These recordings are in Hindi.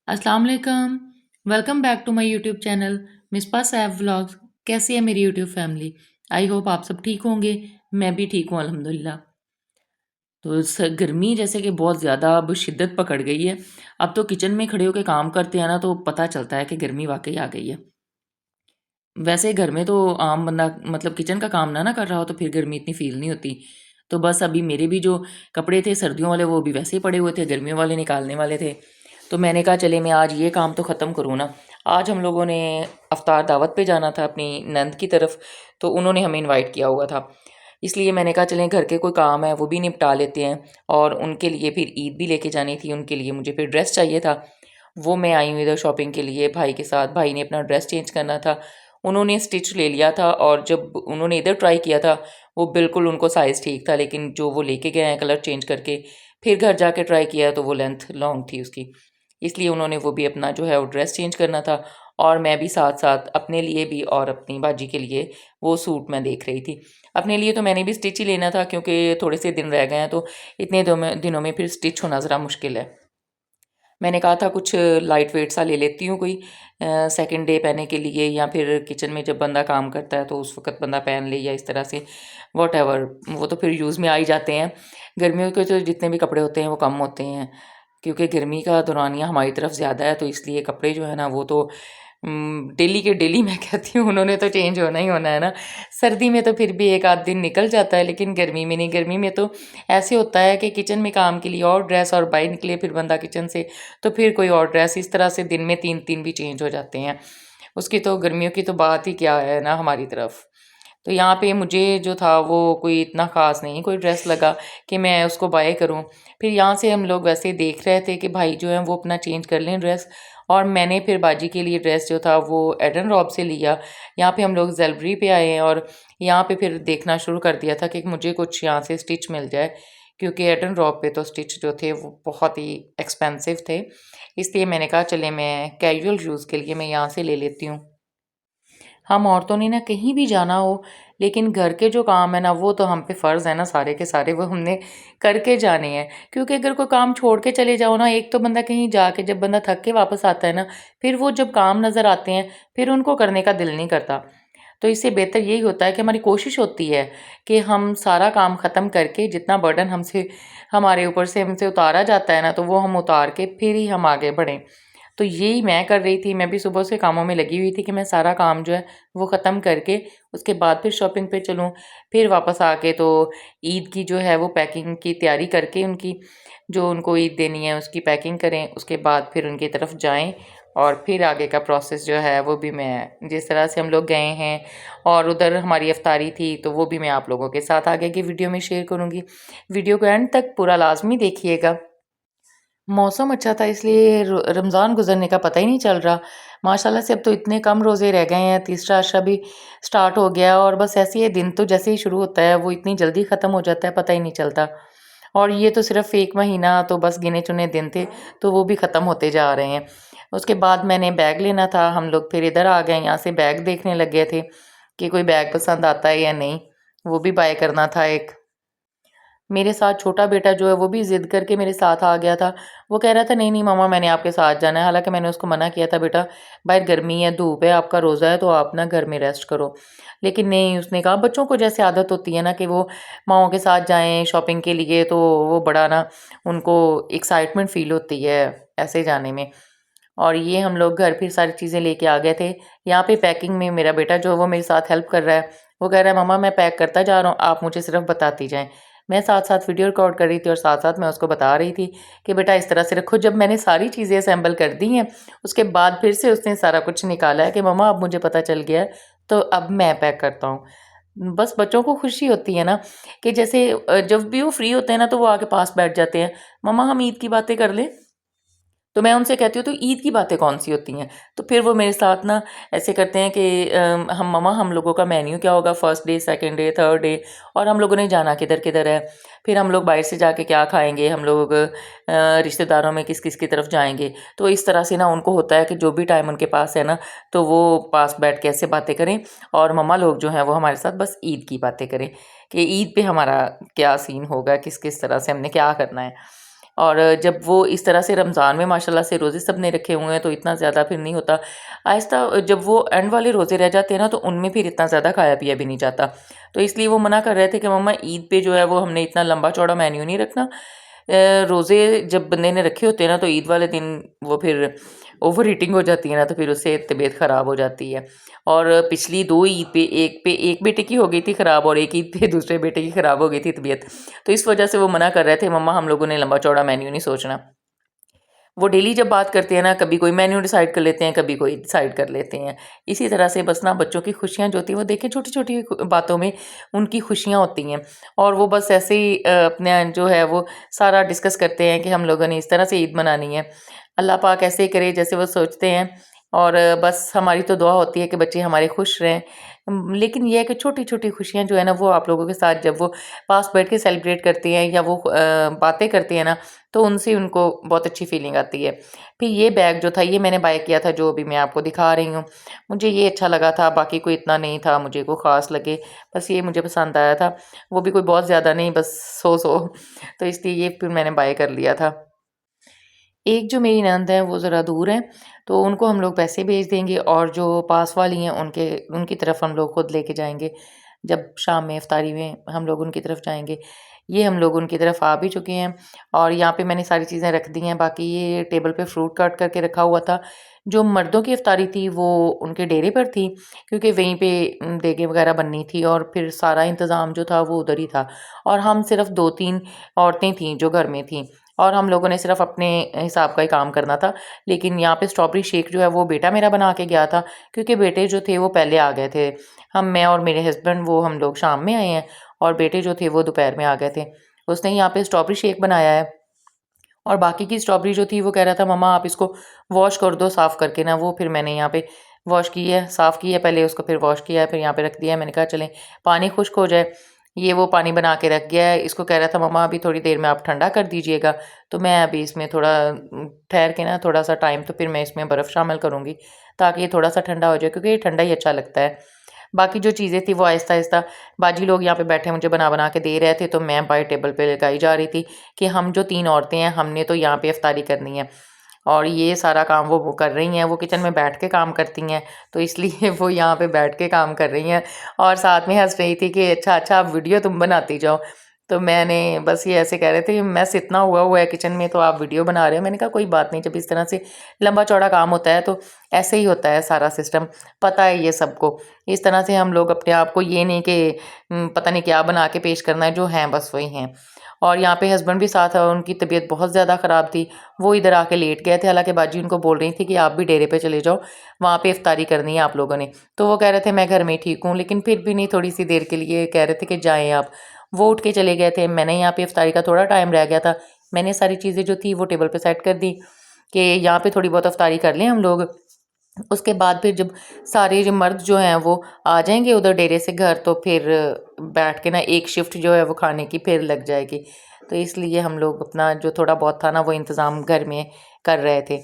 अस्सलाम वालेकुम। Welcome back to my YouTube channel Mispa Saif vlogs. कैसी है मेरी यूट्यूब फैमिली? आई होप आप सब ठीक होंगे। मैं भी ठीक हूँ अल्हम्दुलिल्लाह। तो गर्मी जैसे कि बहुत ज़्यादा अब शिद्दत पकड़ गई है। अब तो किचन में खड़े होकर काम करते हैं ना तो पता चलता है कि गर्मी वाकई आ गई है। वैसे घर में तो आम बंदा मतलब किचन का काम ना कर रहा हो तो फिर गर्मी इतनी फील नहीं होती। तो बस अभी मेरे भी जो कपड़े थे सर्दियों वाले वो भी वैसे ही पड़े हुए थे, गर्मियों वाले निकालने वाले थे। तो मैंने कहा चले मैं आज ये काम तो ख़त्म करूँ ना। आज हम लोगों ने अफ्तार दावत पे जाना था अपनी नंद की तरफ, तो उन्होंने हमें इनवाइट किया हुआ था। इसलिए मैंने कहा चलें घर के कोई काम है वो भी निपटा लेते हैं। और उनके लिए फिर ईद भी लेके जानी थी, उनके लिए मुझे फिर ड्रेस चाहिए था। वो मैं आई हूँ इधर शॉपिंग के लिए भाई के साथ। भाई ने अपना ड्रेस चेंज करना था, उन्होंने स्टिच ले लिया था और जब उन्होंने इधर ट्राई किया था वो बिल्कुल उनको साइज़ ठीक था, लेकिन जो वो लेके गए हैं कलर चेंज करके फिर घर जाके ट्राई किया तो वो लेंथ लॉन्ग थी उसकी। इसलिए उन्होंने वो भी अपना जो है वो ड्रेस चेंज करना था और मैं भी साथ-साथ अपने लिए भी और अपनी बाजी के लिए वो सूट मैं देख रही थी। अपने लिए तो मैंने भी स्टिच ही लेना था क्योंकि थोड़े से दिन रह गए हैं, तो इतने दिनों में फिर स्टिच होना ज़रा मुश्किल है। मैंने कहा था कुछ लाइट वेट सा ले लेती हूँ कोई सेकंड डे पहनने के लिए, या फिर किचन में जब बंदा काम करता है तो उस वक़्त बंदा पहन ले, या इस तरह से व्हाटएवर, वो तो फिर यूज़ में आ ही जाते हैं। गर्मियों के तो जितने भी कपड़े होते हैं वो कम होते हैं, क्योंकि गर्मी का दौरानिया हमारी तरफ ज़्यादा है, तो इसलिए कपड़े जो है ना वो तो डेली के डेली मैं कहती हूँ उन्होंने तो चेंज होना ही होना है ना। सर्दी में तो फिर भी 1 आध दिन निकल जाता है, लेकिन गर्मी में नहीं। गर्मी में तो ऐसे होता है कि किचन में काम के लिए और ड्रेस और बाहर निकले फिर बंदा किचन से तो फिर कोई और ड्रेस, इस तरह से दिन में 3-3 भी चेंज हो जाते हैं। उसकी तो गर्मियों की तो बात ही क्या है ना हमारी तरफ। तो यहाँ पे मुझे जो था वो कोई इतना ख़ास नहीं कोई ड्रेस लगा कि मैं उसको बाय करूँ। फिर यहाँ से हम लोग वैसे देख रहे थे कि भाई जो है वो अपना चेंज कर लें ड्रेस, और मैंने फिर बाजी के लिए ड्रेस जो था वो एडन रॉब से लिया। यहाँ पे हम लोग ज़ेलबरी पे आए हैं और यहाँ पे फिर देखना शुरू कर दिया था कि मुझे कुछ यहाँ से स्टिच मिल जाए, क्योंकि एडन रॉब पे तो स्टिच जो थे वो बहुत ही एक्सपेंसिव थे। इसलिए मैंने कहा चले मैं कैजुअल यूज़ के लिए मैं यहाँ से ले लेती हूँ। हम औरतों ने ना कहीं भी जाना हो, लेकिन घर के जो काम है ना वो तो हम पे फ़र्ज़ है ना सारे के सारे वो हमने करके जाने हैं। क्योंकि अगर कोई काम छोड़ के चले जाओ ना, एक तो बंदा कहीं जाके जब बंदा थक के वापस आता है ना, फिर वो जब काम नज़र आते हैं फिर उनको करने का दिल नहीं करता। तो इससे बेहतर यही होता है कि हमारी कोशिश होती है कि हम सारा काम ख़त्म करके जितना बर्डन हमसे हमारे ऊपर से हमसे उतारा जाता है ना, तो वो हम उतार के फिर ही हम आगे बढ़ें। तो यही मैं कर रही थी, मैं भी सुबह से कामों में लगी हुई थी कि मैं सारा काम जो है वो ख़त्म करके उसके बाद फिर शॉपिंग पे चलूँ। फिर वापस आके तो ईद की जो है वो पैकिंग की तैयारी करके उनकी जो उनको ईद देनी है उसकी पैकिंग करें, उसके बाद फिर उनकी तरफ जाएँ और फिर आगे का प्रोसेस जो है वो भी मैं जिस तरह से हम लोग गए हैं और उधर हमारी इफ्तारी थी तो वो भी मैं आप लोगों के साथ आगे की वीडियो में शेयर करूँगी। वीडियो को एंड तक पूरा लाज़मी देखिएगा। मौसम अच्छा था इसलिए रमज़ान गुज़रने का पता ही नहीं चल रहा। माशाल्लाह से अब तो इतने कम रोज़े रह गए हैं, तीसरा अशरा भी स्टार्ट हो गया और बस ऐसे ही दिन तो जैसे ही शुरू होता है वो इतनी जल्दी ख़त्म हो जाता है, पता ही नहीं चलता। और ये तो सिर्फ़ 1 महीना तो बस गिने-चुने दिन थे, तो वो भी ख़त्म होते जा रहे हैं। उसके बाद मैंने बैग लेना था, हम लोग फिर इधर आ गए, यहाँ से बैग देखने लग गए थे कि कोई बैग पसंद आता है या नहीं, वो भी बाय करना था एक। मेरे साथ छोटा बेटा जो है वो भी ज़िद करके मेरे साथ आ गया था। वो कह रहा था नहीं, नहीं मम्मा मैंने आपके साथ जाना है। हालाँकि मैंने उसको मना किया था बेटा बाहर गर्मी है, धूप है, आपका रोज़ा है तो आप ना घर में रेस्ट करो। लेकिन नहीं, उसने कहा बच्चों को जैसे आदत होती है ना कि वो माँओं के साथ जाएँ शॉपिंग के लिए, तो वो बड़ा ना उनको एक्साइटमेंट फ़ील होती है ऐसे जाने में। और ये हम लोग घर फिर सारी चीज़ें लेके आ गए थे। यहाँ पे पैकिंग में मेरा बेटा जो है वो मेरे साथ हेल्प कर रहा है। वो कह रहा है मम्मा मैं पैक करता जा रहा हूँ, आप मुझे सिर्फ़ बताती जाएँ। मैं साथ-साथ वीडियो रिकॉर्ड कर रही थी और साथ-साथ मैं उसको बता रही थी कि बेटा इस तरह से रखो। जब मैंने सारी चीज़ें असेंबल कर दी हैं, उसके बाद फिर से उसने सारा कुछ निकाला है कि मम्मा अब मुझे पता चल गया है, तो अब मैं पैक करता हूँ। बस बच्चों को खुशी होती है ना कि जैसे जब भी वो फ्री होते हैं ना तो वो आके पास बैठ जाते हैं, मम्मा हम ईद की बातें कर लें? तो मैं उनसे कहती हूँ तो ईद की बातें कौन-सी होती हैं? तो फिर वो मेरे साथ ना ऐसे करते हैं कि हम मम्मा हम लोगों का मेन्यू क्या होगा first day, second day, third day, और हम लोगों ने जाना किधर-किधर है। फिर हम लोग बाहर से जाके क्या खाएँगे, हम लोग रिश्तेदारों में किस-किस की तरफ जाएँगे। तो इस तरह से ना उनको होता है कि जो भी टाइम उनके पास है ना, तो वो पास बैठ के ऐसे बातें करें और मम्मा लोग जो हैं वो हमारे साथ बस ईद की बातें करें कि ईद पे हमारा क्या सीन होगा, किस-किस तरह से हमने क्या करना है। और जब वो इस तरह से रमज़ान में माशाल्लाह से रोज़े सब ने रखे हुए हैं तो इतना ज़्यादा फिर नहीं होता। आहिस्ता जब वो एंड वाले रोज़े रह जाते हैं ना तो उनमें फिर इतना ज़्यादा खाया पिया भी नहीं जाता। तो इसलिए वो मना कर रहे थे कि मम्मा ईद पे जो है वो हमने इतना लंबा चौड़ा मेन्यू नहीं रखना। रोज़े जब बंदे ने रखे होते हैं ना तो ईद वाले दिन वो फिर ओवर ईटिंग हो जाती है ना तो फिर उससे तबीयत ख़राब हो जाती है। और पिछली 2 ईद पे एक बेटे की हो गई थी ख़राब और एक ईद पे दूसरे बेटे की ख़राब हो गई थी तबीयत। तो इस वजह से वो मना कर रहे थे मम्मा हम लोगों ने लंबा चौड़ा मेन्यू नहीं सोचना। वो डेली जब बात करते हैं ना कभी कोई मेन्यू डिसाइड कर लेते हैं, कभी कोई डिसाइड कर लेते हैं। इसी तरह से बस ना बच्चों की खुशियाँ जो होती हैं वो देखें छोटी-छोटी बातों में उनकी खुशियाँ होती हैं और वो बस ऐसे ही अपना जो है वो सारा डिस्कस करते हैं कि हम लोगों ने इस तरह से ईद मनानी है। अल्लाह पाक ऐसे ही करे जैसे वो सोचते हैं और बस हमारी तो दुआ होती है कि बच्चे हमारे खुश रहें। लेकिन ये है कि छोटी-छोटी खुशियाँ जो है ना वो आप लोगों के साथ जब वो पास बैठ के सेलिब्रेट करते हैं या वो बातें करते हैं ना तो उनसे उनको बहुत अच्छी फीलिंग आती है। फिर ये बैग जो था ये मैंने बाय किया था जो अभी मैं आपको दिखा रही हूँ। मुझे ये अच्छा लगा था, बाकी कोई इतना नहीं था मुझे कोई ख़ास लगे, बस ये मुझे पसंद आया था। वो भी कोई बहुत ज़्यादा नहीं बस 100-100 तो इसलिए ये फिर मैंने बाय कर लिया था। एक जो मेरी ननद है वो ज़रा दूर हैं, तो उनको हम लोग पैसे भेज देंगे और जो पास वाली हैं उनके उनकी तरफ हम लोग खुद लेके जाएँगे। जब शाम में इफ्तारी में हम लोग उनकी तरफ जाएँगे। ये हम लोग उनकी तरफ आ भी चुके हैं और यहाँ पे मैंने सारी चीज़ें रख दी हैं, बाकी ये टेबल पे फ्रूट काट करके रखा हुआ था। जो मर्दों की इफ्तारी थी वो उनके डेरे पर थी क्योंकि वहीं पे देगें वग़ैरह बननी थी और फिर सारा इंतज़ाम जो था वो उधर ही था और हम सिर्फ़ 2-3 औरतें थीं जो घर में थीं। और हम लोगों ने सिर्फ़ अपने हिसाब का ही काम करना था। लेकिन यहाँ पे स्ट्रॉबेरी शेक जो है वो बेटा मेरा बना के गया था क्योंकि बेटे जो थे वो पहले आ गए थे। मैं और मेरे हस्बैंड वो हम लोग शाम में आए हैं और बेटे जो थे वो दोपहर में आ गए थे। उसने यहाँ पे स्ट्रॉबेरी शेक बनाया है और बाकी की स्ट्रॉबेरी जो थी वो कह रहा था मम्मा आप इसको वॉश कर दो साफ़ करके ना, वो फिर मैंने यहाँ पे वॉश की है, साफ़ की है पहले उसको फिर वॉश किया है, फिर यहाँ पे रख दिया है। मैंने कहा चलें पानी खुश्क हो जाए। ये वो पानी बना के रख गया है, इसको कह रहा था मम्मा अभी थोड़ी देर में आप ठंडा कर दीजिएगा। तो मैं अभी इसमें थोड़ा ठहर के ना थोड़ा-सा टाइम तो फिर मैं इसमें बर्फ़ शामिल करूँगी ताकि ये थोड़ा-सा ठंडा हो जाए क्योंकि ये ठंडा ही अच्छा लगता है। बाकी जो चीज़ें थी वो आहिस्ता-आहिस्ता बाजी लोग यहाँ पे बैठे मुझे बना-बना के दे रहे थे, तो मैं बाहर टेबल पे लगाई जा रही थी कि हम जो 3 औरतें हैं, हमने तो यहाँ पे इफ्तारी करनी है। और ये सारा काम वो कर रही हैं, वो किचन में बैठ के काम करती हैं, तो इसलिए वो यहाँ पे बैठ के काम कर रही हैं और साथ में हँस रही थी कि अच्छा आप वीडियो तुम बनाती जाओ। तो मैंने बस ये ऐसे कह रहे थे कि मेस इतना हुआ है किचन में तो आप वीडियो बना रहे हो। मैंने कहा कोई बात नहीं, जब इस तरह से लंबा-चौड़ा काम होता है तो ऐसे ही होता है सारा सिस्टम, पता है ये सबको। इस तरह से हम लोग अपने आप को ये नहीं कि पता नहीं क्या बना के पेश करना है, जो हैं बस वही हैं। और यहाँ पे हस्बैंड भी साथ है और उनकी तबीयत बहुत ज़्यादा ख़राब थी, वो इधर आके लेट गए थे। हालाँकि बाजी उनको बोल रही थी कि आप भी डेरे पे चले जाओ, वहाँ पे इफ्तारी करनी है आप लोगों ने। तो वो कह रहे थे मैं घर में ही ठीक हूँ, लेकिन फिर भी नहीं थोड़ी-सी देर के लिए कह रहे थे कि जाएँ आप। वो उठ के चले गए थे, मैंने यहाँ पे इफ्तारी का थोड़ा टाइम रह गया था, मैंने सारी चीज़ें जो थी वो टेबल पे सेट कर दी कि यहाँ पे थोड़ी बहुत इफ्तारी कर लें हम लोग। उसके बाद फिर जब सारे जो मर्द जो हैं वो आ जाएँगे उधर डेरे से घर, तो फिर बैठ के ना एक शिफ्ट जो है वो खाने की फिर लग जाएगी। तो इसलिए हम लोग अपना जो थोड़ा बहुत था ना वो इंतज़ाम घर में कर रहे थे।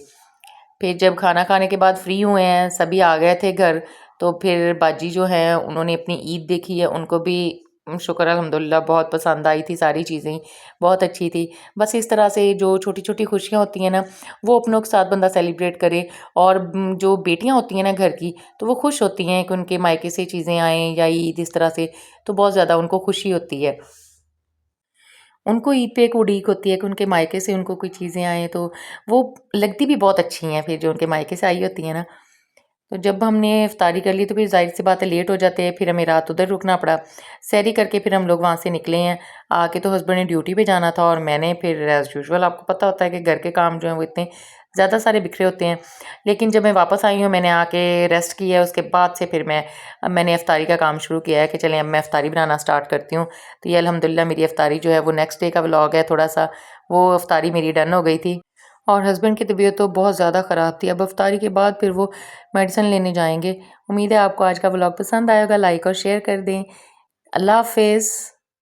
फिर जब खाना खाने के बाद फ्री हुए हैं, सभी आ गए थे घर, तो फिर बाजी जो हैं उन्होंने अपनी ईद देखी है, उनको भी शुक्र अल्हम्दुलिल्लाह बहुत पसंद आई थी सारी चीज़ें, बहुत अच्छी थी। बस इस तरह से जो छोटी-छोटी खुशियाँ होती हैं ना, वो अपनों के साथ बंदा सेलिब्रेट करे और जो बेटियाँ होती हैं ना घर की, तो वो खुश होती हैं कि उनके मायके से चीज़ें आएँ या ईद इस तरह से, तो बहुत ज़्यादा उनको खुशी होती है। उनको ईद पे एक उड़ीक होती है कि उनके मायके से उनको कोई चीज़ें आएँ, तो वो लगती भी बहुत अच्छी हैं फिर जो उनके मायके से आई होती हैं ना। तो जब हमने इफ्तारी कर ली तो फिर ज़ाहिर-सी बात है लेट हो जाते हैं, फिर हमें रात उधर रुकना पड़ा। सहरी करके फिर हम लोग वहाँ से निकले हैं। आके तो हस्बैंड ने ड्यूटी पे जाना था और मैंने फिर एज़ यूजुअल आपको पता होता है कि घर के काम जो हैं वो इतने ज़्यादा सारे बिखरे होते हैं। लेकिन जब मैं वापस आई हूँ मैंने आके रेस्ट किया है, उसके बाद से फिर मैंने इफ्तारी का काम शुरू किया है कि चलें अब मैं इफ्तारी बनाना स्टार्ट करती हूँ। तो ये अल्हम्दुलिल्लाह मेरी इफ्तारी जो है वो नेक्स्ट डे का व्लॉग है थोड़ा-सा, वो इफ्तारी मेरी डन हो गई थी। और हस्बैंड की तबीयत तो बहुत ज़्यादा ख़राब थी। अब इफ्तारी के बाद फिर वो मेडिसिन लेने जाएँगे। उम्मीद है आपको आज का व्लॉग पसंद आया होगा, लाइक और शेयर कर दें। अल्लाह हाफ़िज़।